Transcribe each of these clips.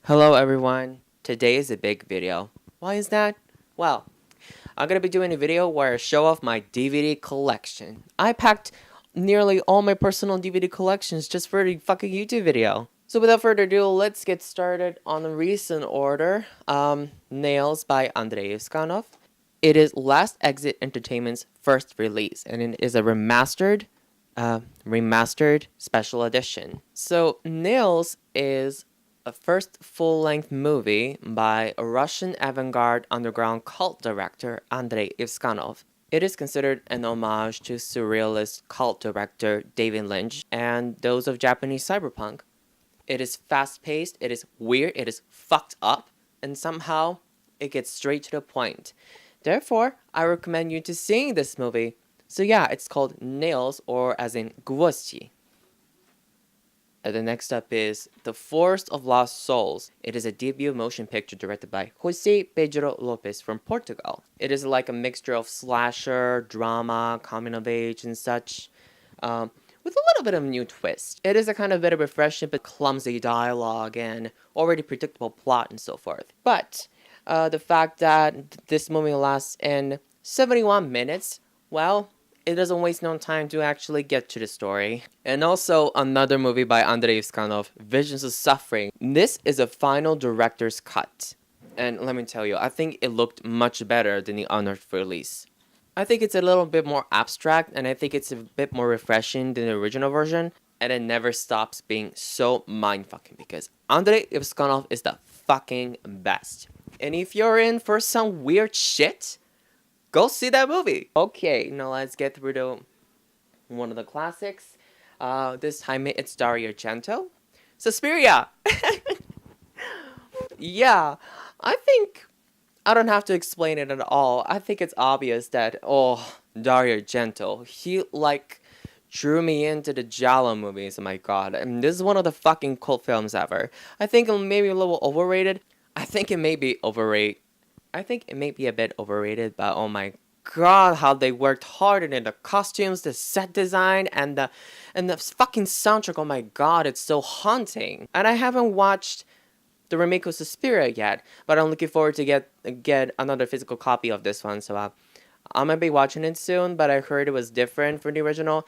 Hello everyone, today is a big video. Why is that? Well, I'm gonna be doing a video where I show off my DVD collection. I packed nearly all my personal DVD collections just for the fucking YouTube video. So without further ado, let's get started on the recent order. Nails by Andrei Evskanov. It is Last Exit Entertainment's first release, and it is a remastered special edition. So Nails is a first full-length movie by a Russian avant-garde underground cult director Andrei Evskanov. It is considered an homage to surrealist cult director David Lynch and those of Japanese cyberpunk. It is fast-paced, it is weird, it is fucked up, and somehow it gets straight to the point. Therefore, I recommend you to see this movie. So yeah, it's called Nails, or as in Gwoździ. The next up is The Forest of Lost Souls. It is a debut motion picture directed by José Pedro Lopes from Portugal. It is like a mixture of slasher, drama, coming of age, and such, with a little bit of a new twist. It is a kind of bit of refreshing but clumsy dialogue and already predictable plot and so forth. But the fact that this movie lasts in 71 minutes, well, it doesn't waste no time to actually get to the story. And also another movie by Andrei Evskanov, Visions of Suffering. This is a final director's cut. And let me tell you, I think it looked much better than the unearthed release. I think it's a little bit more abstract, and I think it's a bit more refreshing than the original version. And it never stops being so mindfucking because Andrei Evskanov is the fucking best. And if you're in for some weird shit, go see that movie. Okay, now let's get through to one of the classics. This time it's Dario Argento. Suspiria! Yeah, I think I don't have to explain it at all. I think it's obvious that, Dario Argento, he drew me into the Giallo movies. Oh my god. And this is one of the fucking cult films ever. I think it may be a little overrated. I think it may be a bit overrated, but oh my god, how they worked hard in the costumes, the set design, and the fucking soundtrack. Oh my god, it's so haunting. And I haven't watched the remake of Suspiria yet, but I'm looking forward to get another physical copy of this one. So I'm gonna be watching it soon, but I heard it was different from the original.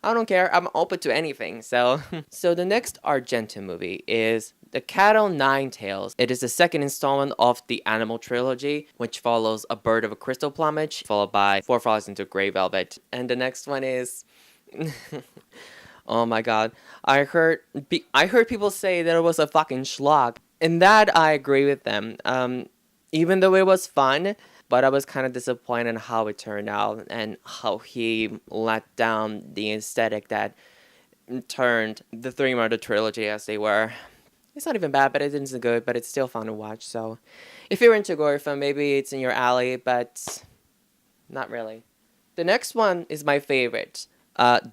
I don't care, I'm open to anything. So the next Argento movie is The Cat o' Nine Tails. It is the second installment of the Animal trilogy, which follows A Bird of a Crystal Plumage, followed by Four Frogs into Grey Velvet. And the next one is... oh my god. I heard people say that it was a fucking schlock. And that I agree with them. Even though it was fun, but I was kind of disappointed in how it turned out and how he let down the aesthetic that turned the Three Murder trilogy as they were. It's not even bad, but it isn't good, but it's still fun to watch. So if you're into gore film, maybe it's in your alley, but not really. The next one is my favorite,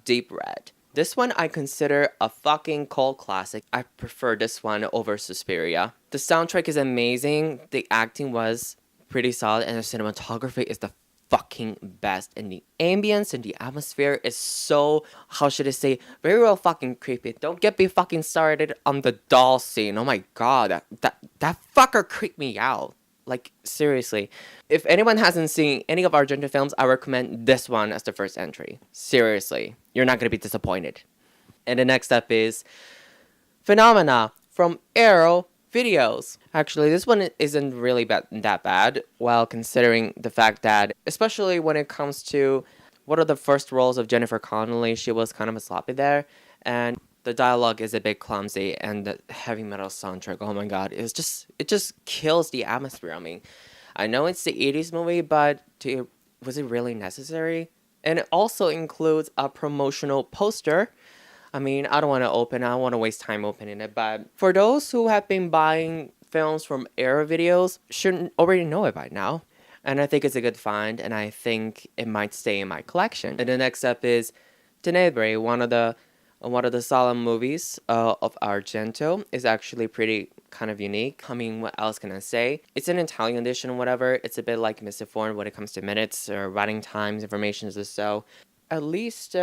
Deep Red. This one I consider a fucking cult classic. I prefer this one over Suspiria. The soundtrack is amazing, the acting was pretty solid, and the cinematography is the fucking best, and the ambience and the atmosphere is so, how should I say, very well fucking creepy. Don't get me fucking started on the doll scene. Oh my god, that fucker creeped me out. Like, seriously. If anyone hasn't seen any of Argento films, I recommend this one as the first entry. Seriously, you're not gonna be disappointed. And the next up is Phenomena from Arrow Videos. Actually, this one isn't really that bad, while considering the fact that, especially when it comes to what are the first roles of Jennifer Connelly, she was kind of a sloppy there, and the dialogue is a bit clumsy, and the heavy metal soundtrack, oh my god, it just kills the atmosphere. I mean, I know it's the 80s movie, but was it really necessary? And it also includes a promotional poster. I mean, I don't want to waste time opening it, but for those who have been buying films from Arrow Videos, should already know it by now. And I think it's a good find, and I think it might stay in my collection. And the next up is Tenebre, one of the solemn movies of Argento. Is actually pretty kind of unique. I mean, what else can I say? It's an Italian edition, whatever. It's a bit like misinformed when it comes to minutes or writing times, information or so. At least,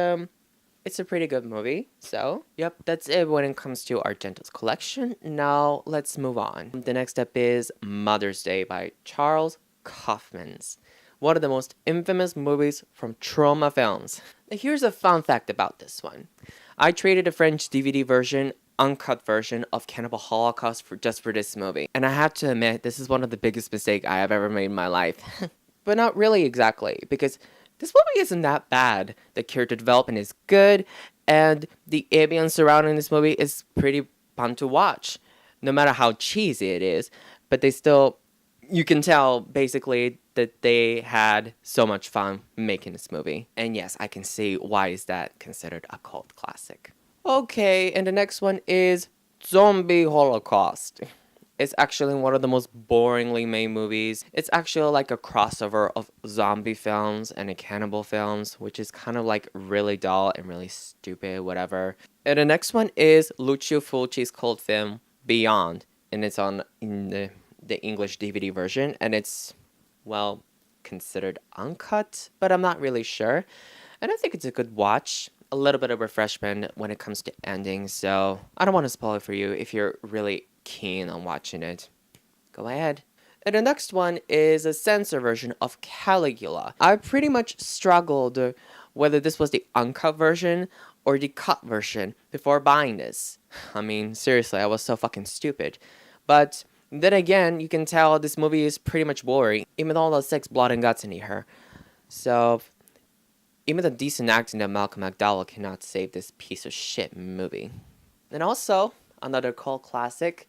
it's a pretty good movie. So, yep, that's it when it comes to Argento's collection. Now, let's move on. The next step is Mother's Day by Charles Kaufman's. One of the most infamous movies from Trauma Films. Now, here's a fun fact about this one. I traded a French DVD version, uncut version of Cannibal Holocaust just for this movie. And I have to admit, this is one of the biggest mistakes I have ever made in my life. But not really exactly, because this movie isn't that bad. The character development is good, and the ambience surrounding this movie is pretty fun to watch. No matter how cheesy it is, but you can tell basically that they had so much fun making this movie. And yes, I can see why is that considered a cult classic. Okay, and the next one is Zombie Holocaust. It's actually one of the most boringly made movies. It's actually like a crossover of zombie films and cannibal films, which is kind of like really dull and really stupid, whatever. And the next one is Lucio Fulci's cult film Beyond, and it's in the English DVD version, and it's, well, considered uncut, but I'm not really sure. And I think it's a good watch. A little bit of refreshment when it comes to endings, so I don't want to spoil it for you if you're really keen on watching it. Go ahead. And the next one is a censor version of Caligula. I pretty much struggled whether this was the uncut version or the cut version before buying this. I mean, seriously, I was so fucking stupid. But then again, you can tell this movie is pretty much boring, even all the sex, blood, and guts in here. So, even the decent acting of Malcolm McDowell cannot save this piece of shit movie. And also, another cult classic,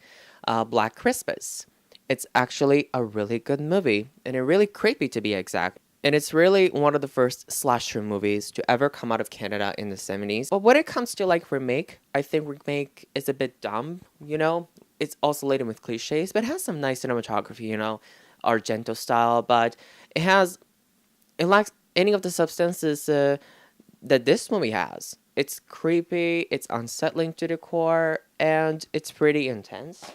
Black Christmas. It's actually a really good movie, and it's really creepy to be exact. And it's really one of the first slasher movies to ever come out of Canada in the 70s. But when it comes to like remake, I think remake is a bit dumb, you know? It's also laden with cliches, but it has some nice cinematography, you know? Argento style, but it lacks any of the substances that this movie has. It's creepy, it's unsettling to the core, and it's pretty intense.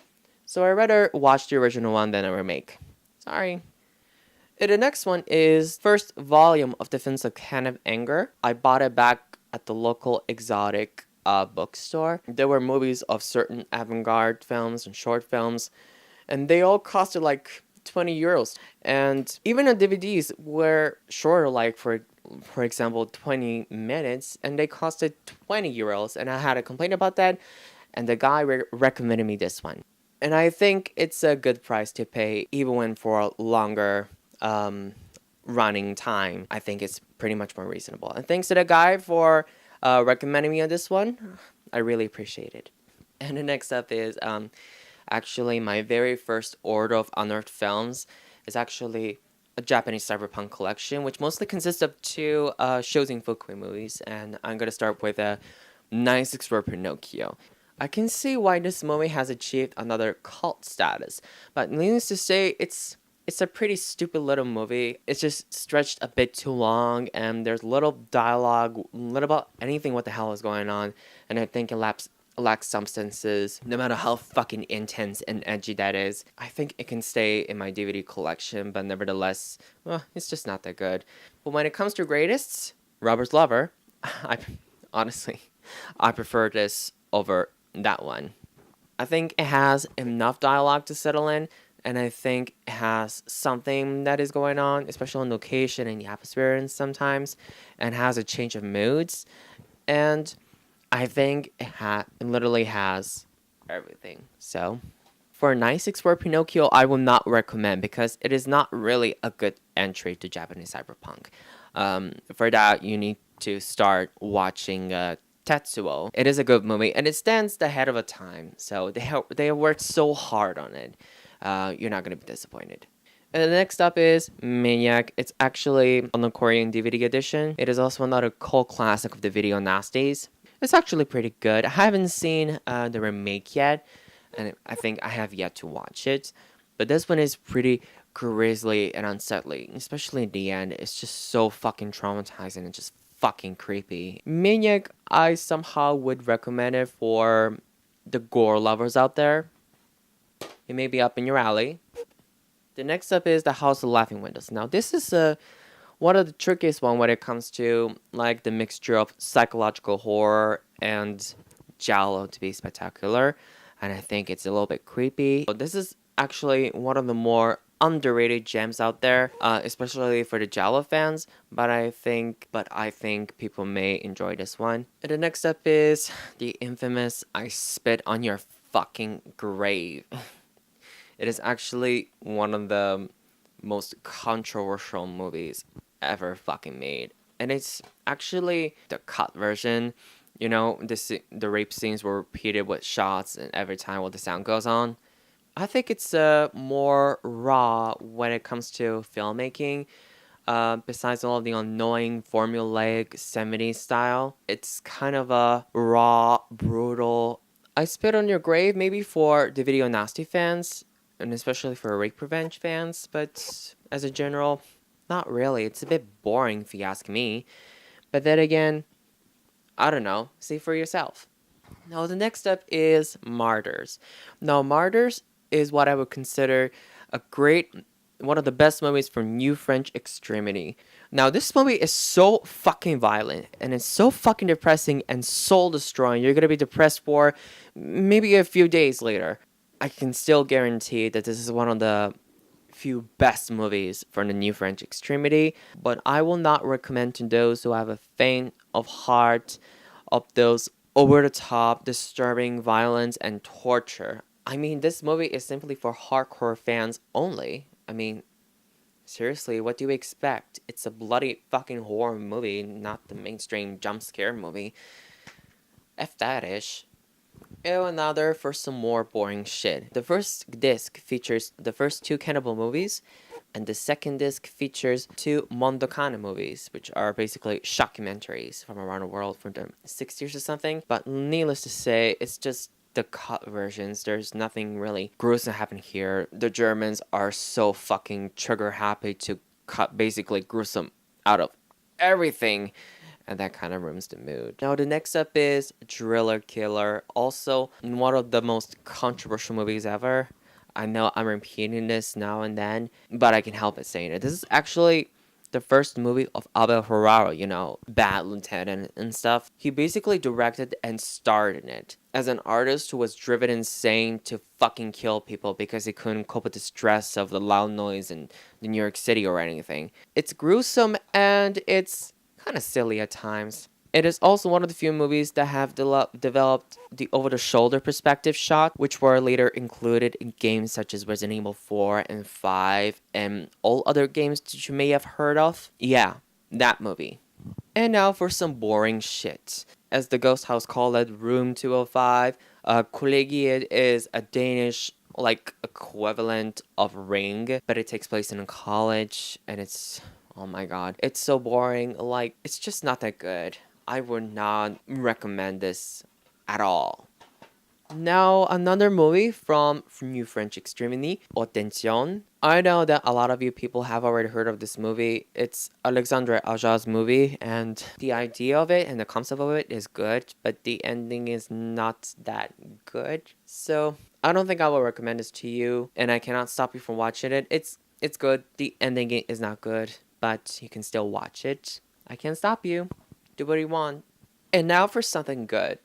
So I'd rather watch the original one than a remake. Sorry. And the next one is first volume of Defense of Kenneth Anger. I bought it back at the local exotic bookstore. There were movies of certain avant-garde films and short films, and they all costed like 20 euros. And even the DVDs were shorter, like for example 20 minutes, and they costed 20 euros. And I had a complaint about that, and the guy recommended me this one. And I think it's a good price to pay, even when for a longer running time. I think it's pretty much more reasonable. And thanks to the guy for recommending me on this one. I really appreciate it. And the next up is actually my very first order of unearthed films is actually a Japanese cyberpunk collection, which mostly consists of two Shouzen Fukui movies. And I'm going to start with a 96 for Pinocchio. I can see why this movie has achieved another cult status, but needless to say, it's a pretty stupid little movie. It's just stretched a bit too long, and there's little dialogue, little about anything what the hell is going on, and I think it lacks substances, no matter how fucking intense and edgy that is. I think it can stay in my DVD collection, but nevertheless, well, it's just not that good. But when it comes to greatest, Robert's Lover, I prefer this over that one. I think it has enough dialogue to settle in, and I think it has something that is going on, especially on location and the atmosphere sometimes, and has a change of moods. And I think it literally has everything. So, for 96 for Pinocchio, I will not recommend because it is not really a good entry to Japanese cyberpunk. For that, you need to start watching Tetsuo. It is a good movie, and it stands the head of a time. So they worked so hard on it. You're not going to be disappointed. And the next up is Maniac. It's actually on the Korean DVD edition. It is also another cult classic of the video nasties. It's actually pretty good. I haven't seen the remake yet, and I think I have yet to watch it. But this one is pretty grisly and unsettling, especially in the end. It's just so fucking traumatizing and just fucking creepy. Maniac, I somehow would recommend it for the gore lovers out there. It may be up in your alley. The next up is The House of Laughing Windows. Now, this is one of the trickiest one when it comes to like the mixture of psychological horror and giallo to be spectacular, and I think it's a little bit creepy. But this is actually one of the more underrated gems out there, especially for the giallo fans. But I think people may enjoy this one. And the next up is the infamous "I Spit on Your Fucking Grave." It is actually one of the most controversial movies ever fucking made. And it's actually the cut version. You know, the rape scenes were repeated with shots and every time while the sound goes on. I think it's more raw when it comes to filmmaking. Besides all the annoying formulaic 70s style, it's kind of a raw, brutal. I spit on your grave maybe for the video nasty fans, and especially for rape revenge fans, but as a general, not really. It's a bit boring if you ask me. But then again, I don't know. See for yourself. Now, the next up is Martyrs. Now, Martyrs is what I would consider one of the best movies from New French Extremity. Now, this movie is so fucking violent and it's so fucking depressing and soul destroying. You're gonna be depressed for maybe a few days later. I can still guarantee that this is one of the few best movies from the New French Extremity, but I will not recommend to those who have a faint of heart of those over the top, disturbing violence and torture. I mean, this movie is simply for hardcore fans only. I mean, seriously, what do you expect? It's a bloody fucking horror movie, not the mainstream jump scare movie. F that ish. Oh, another for some more boring shit. The first disc features the first two Cannibal movies, and the second disc features two Mondo movies, which are basically shockumentaries from around the world from the 60s or something. But needless to say, it's just the cut versions. There's nothing really gruesome happening here. The Germans are so fucking trigger happy to cut basically gruesome out of everything, and that kind of ruins the mood. Now, the next up is Driller Killer, also one of the most controversial movies ever. I know I'm repeating this now and then, but I can help it saying it. This is actually the first movie of Abel Ferrara, you know, Bad Lieutenant and stuff. He basically directed and starred in it as an artist who was driven insane to fucking kill people because he couldn't cope with the stress of the loud noise in New York City or anything. It's gruesome and it's kind of silly at times. It is also one of the few movies that have developed the over-the-shoulder perspective shot, which were later included in games such as Resident Evil 4 and 5 and all other games that you may have heard of. Yeah, that movie. And now for some boring shit. As the ghost house called it, Room 205, Kollegiet is a Danish equivalent of Ring, but it takes place in a college and it's, oh my god, it's so boring. Like, it's just not that good. I would not recommend this at all. Now, another movie from New French Extremity, Haute Tension. I know that a lot of you people have already heard of this movie. It's Alexandre Aja's movie, and the idea of it and the concept of it is good, but the ending is not that good. So, I don't think I will recommend this to you, and I cannot stop you from watching it. It's good. The ending is not good, but you can still watch it. I can't stop you. Do what you want. And now for something good.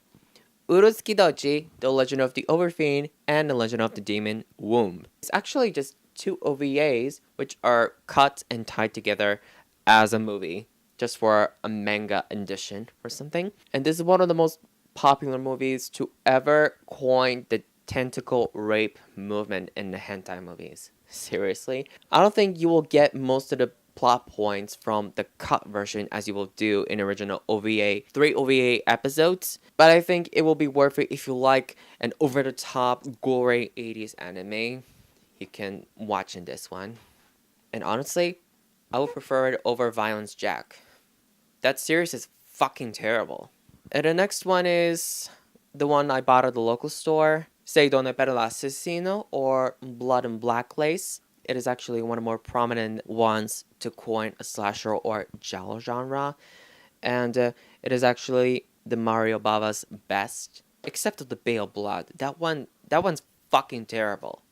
Urotsukidoji, The Legend of the Overfiend, and The Legend of the Demon Womb. It's actually just two OVAs which are cut and tied together as a movie, just for a manga edition or something. And this is one of the most popular movies to ever coin the tentacle rape movement in the hentai movies. Seriously. I don't think you will get most of the plot points from the cut version as you will do in original OVA, 3 OVA episodes, but I think it will be worth it if you like an over-the-top, gory 80s anime. You can watch in this one. And honestly, I would prefer it over Violence Jack. That series is fucking terrible. And the next one is the one I bought at the local store, Sei Donne per l'Assassino, or Blood and Black Lace. It is actually one of the more prominent ones to coin a slasher or giallo genre, and it is actually the Mario Bava's best, except of the Bale Blood. That one's fucking terrible.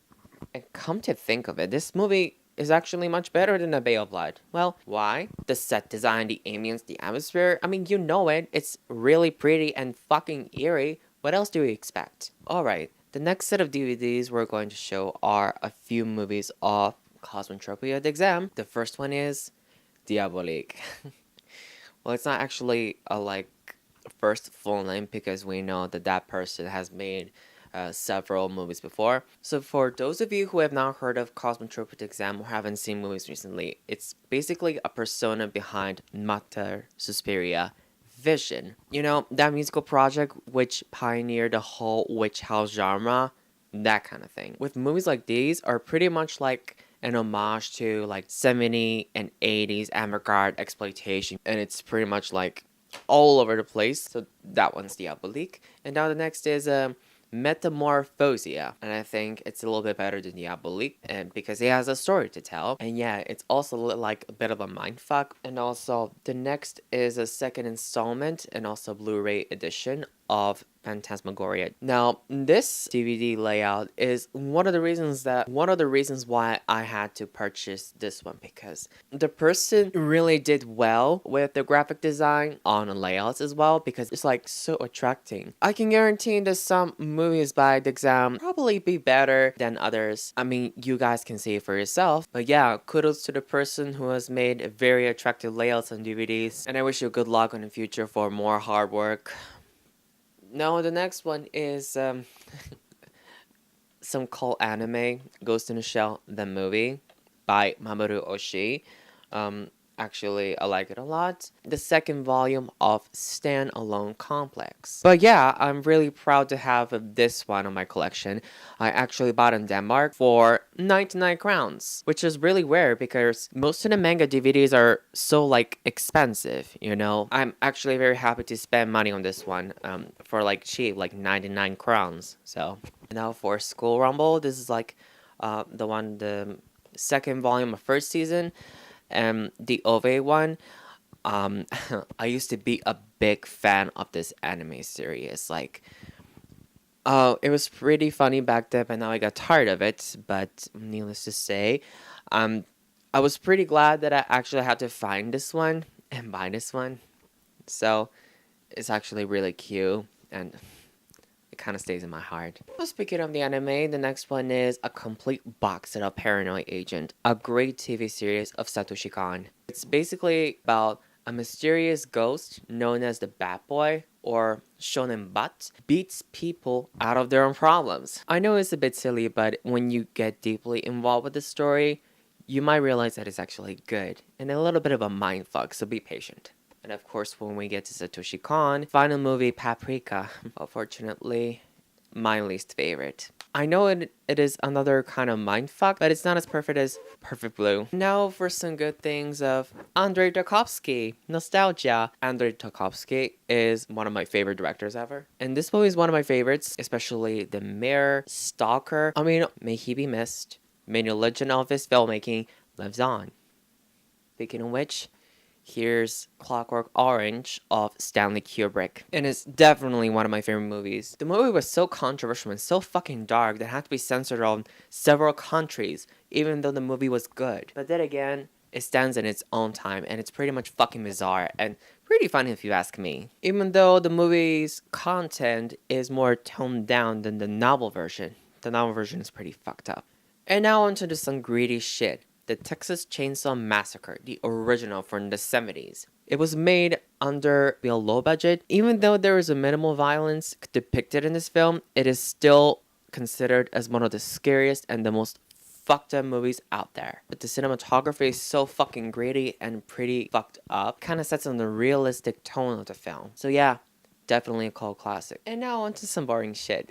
And come to think of it, this movie is actually much better than A Bay of Blood. Well, why? The set design, the ambience, the atmosphere. I mean, you know it. It's really pretty and fucking eerie. What else do we expect? Alright, the next set of DVDs we're going to show are a few movies of Cosmotropia d'Exam. The first one is Diabolique. Well, it's not actually a first full name because we know that that person has made several movies before. So for those of you who have not heard of Cosmotropia d'Exam or haven't seen movies recently, it's basically a persona behind Martyrs, Suspiria, Vision. You know, that musical project which pioneered the whole witch house genre, that kind of thing. With movies like these are pretty much like an homage to like 70s and 80s avant-garde exploitation, and it's pretty much like all over the place. So that one's Diabolique. And now the next is Metamorphosia, and I think it's a little bit better than Diabolique, and because it has a story to tell, and yeah, it's also like a bit of a mindfuck. And also the next is a second installment and also Blu-ray edition of Phantasmagoria. Now, this DVD layout is one of the reasons why I had to purchase this one, because the person really did well with the graphic design on the layouts as well, because it's like so attracting. I can guarantee that some movies by d'Exam probably be better than others. I mean, you guys can see it for yourself. But yeah, kudos to the person who has made very attractive layouts on DVDs, and I wish you good luck in the future for more hard work. Now, the next one is some cult anime, Ghost in the Shell, the movie, by Mamoru Oshii. Actually, I like it a lot. The second volume of Stand-Alone Complex. But yeah, I'm really proud to have this one on my collection. I actually bought it in Denmark for 99 crowns, which is really rare because most of the manga DVDs are so like expensive, you know? I'm actually very happy to spend money on this one for like cheap, like 99 crowns. So now for School Rumble, this is like the second volume of first season. The OVA one, I used to be a big fan of this anime series. Like, it was pretty funny back then, but now I got tired of it. But needless to say, I was pretty glad that I actually had to find this one and buy this one. So, it's actually really cute, and it kind of stays in my heart. Well, speaking of the anime, the next one is a complete box set of Paranoid Agent, a great TV series of Satoshi Kon. It's basically about a mysterious ghost known as the Bat Boy, or Shonen Bat, beats people out of their own problems. I know it's a bit silly, but when you get deeply involved with the story, you might realize that it's actually good, and a little bit of a mindfuck, so be patient. And of course, when we get to Satoshi Kon, final movie Paprika, unfortunately, my least favorite. I know it is another kind of mindfuck, but it's not as perfect as Perfect Blue. Now for some good things of Andrei Tarkovsky. Nostalgia. Andrei Tarkovsky is one of my favorite directors ever. And this movie is one of my favorites, especially The Mirror, Stalker. I mean, may he be missed. May the legend of his filmmaking lives on. Speaking of which, here's Clockwork Orange of Stanley Kubrick. And it's definitely one of my favorite movies. The movie was so controversial and so fucking dark that it had to be censored on several countries, even though the movie was good. But then again, it stands in its own time, and it's pretty much fucking bizarre and pretty funny if you ask me. Even though the movie's content is more toned down than the novel version. The novel version is pretty fucked up. And now onto some greedy shit. The Texas Chainsaw Massacre, the original from the 70s. It was made under a low budget. Even though there is a minimal violence depicted in this film, it is still considered as one of the scariest and the most fucked up movies out there. But the cinematography is so fucking gritty and pretty fucked up. Kind of sets on the realistic tone of the film. So yeah, definitely a cult classic. And now onto some boring shit.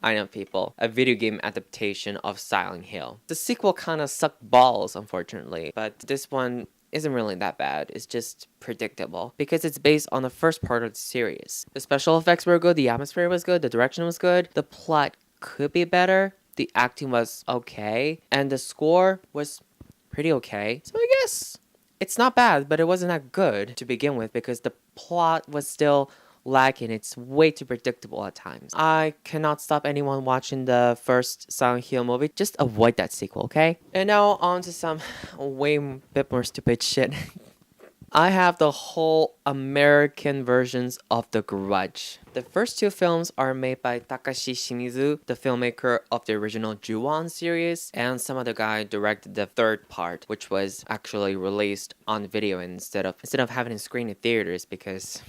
I know, people. A video game adaptation of Silent Hill. The sequel kind of sucked balls, unfortunately, but this one isn't really that bad. It's just predictable because it's based on the first part of the series. The special effects were good, the atmosphere was good, the direction was good, the plot could be better, the acting was okay, and the score was pretty okay. So I guess it's not bad, but it wasn't that good to begin with because the plot was still lacking. It's way too predictable at times. I cannot stop anyone watching the first Silent Hill movie. Just avoid that sequel, okay? And now on to some way bit more stupid shit. I have the whole American versions of The Grudge. The first two films are made by Takashi Shimizu, the filmmaker of the original Ju-on series, and some other guy directed the third part, which was actually released on video instead of having it screened in theaters because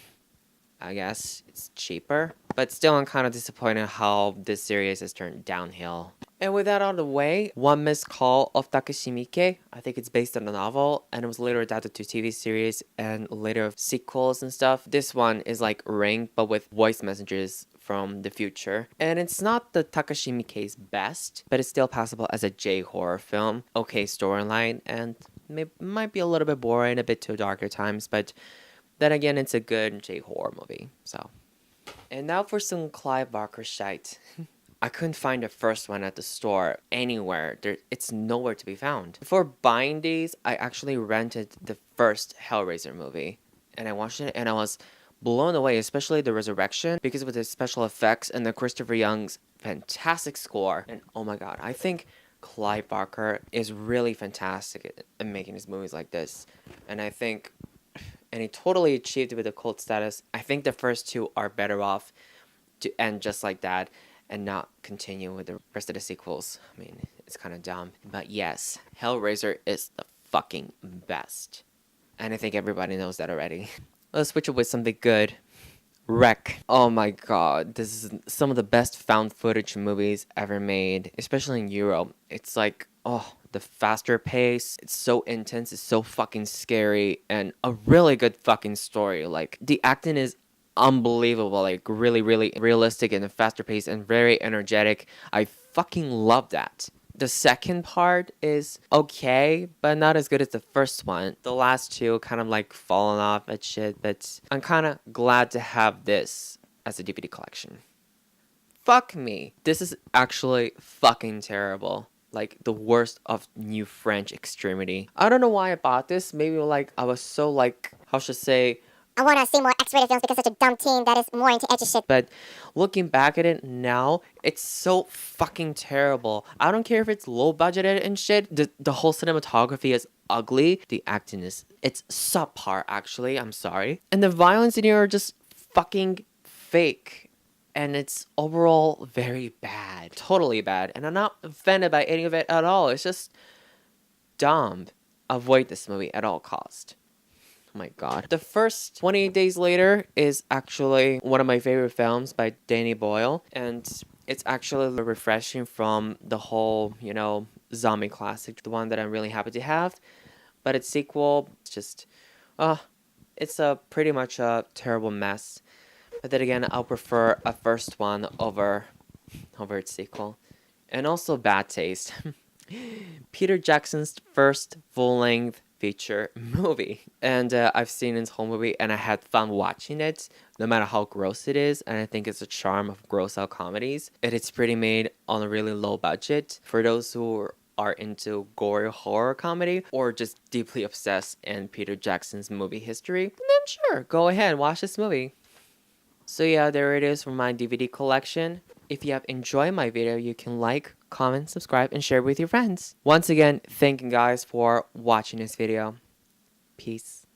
I guess it's cheaper. But still, I'm kind of disappointed how this series has turned downhill. And with that out of the way, One Missed Call of Takashi Miike, I think it's based on a novel, and it was later adapted to TV series and later sequels and stuff. This one is like Ring, but with voice messages from the future. And it's not the Takashi Miike's best, but it's still passable as a J-horror film. Okay storyline, and might be a little bit boring, a bit too dark at times, but then again, it's a good J-horror movie, so. And now for some Clive Barker shite. I couldn't find the first one at the store anywhere. It's nowhere to be found. Before buying these, I actually rented the first Hellraiser movie. And I watched it and I was blown away, especially the resurrection, because of the special effects and the Christopher Young's fantastic score. And oh my god, I think Clive Barker is really fantastic at making his movies like this. And he totally achieved it with the cult status. I think the first two are better off to end just like that and not continue with the rest of the sequels. I mean, it's kind of dumb. But yes, Hellraiser is the fucking best. And I think everybody knows that already. Let's switch it with something good. Wreck. Oh my god, this is some of the best found footage movies ever made, especially in Europe. It's like, the faster pace, it's so intense, it's so fucking scary, and a really good fucking story. Like, the acting is unbelievable, like really, really realistic and a faster pace and very energetic. I fucking love that. The second part is okay, but not as good as the first one. The last two kind of like fallen off at shit, but I'm kind of glad to have this as a DVD collection. Fuck me. This is actually fucking terrible. Like the worst of new French extremity. I don't know why I bought this. Maybe like I was so like, how should I say, I want to see more X-rated films because such a dumb teen that is more into edgy shit. But looking back at it now, it's so fucking terrible. I don't care if it's low budgeted and shit. The whole cinematography is ugly. The acting it's subpar actually. I'm sorry. And the violence in here are just fucking fake. And it's overall very bad. Totally bad. And I'm not offended by any of it at all. It's just dumb. Avoid this movie at all cost. Oh my god. The first 28 Days Later is actually one of my favorite films by Danny Boyle. And it's actually refreshing from the whole, zombie classic. The one that I'm really happy to have. But its sequel, it's just, it's pretty much a terrible mess. But then again, I'll prefer a first one over its sequel. And also bad taste. Peter Jackson's first full-length feature movie. And I've seen his whole movie and I had fun watching it, no matter how gross it is. And I think it's a charm of gross out comedies. And it's pretty made on a really low budget. For those who are into gory horror comedy or just deeply obsessed in Peter Jackson's movie history, then sure, go ahead, watch this movie. So yeah, there it is for my DVD collection. If you have enjoyed my video, you can like, comment, subscribe, and share with your friends. Once again, thank you guys for watching this video. Peace.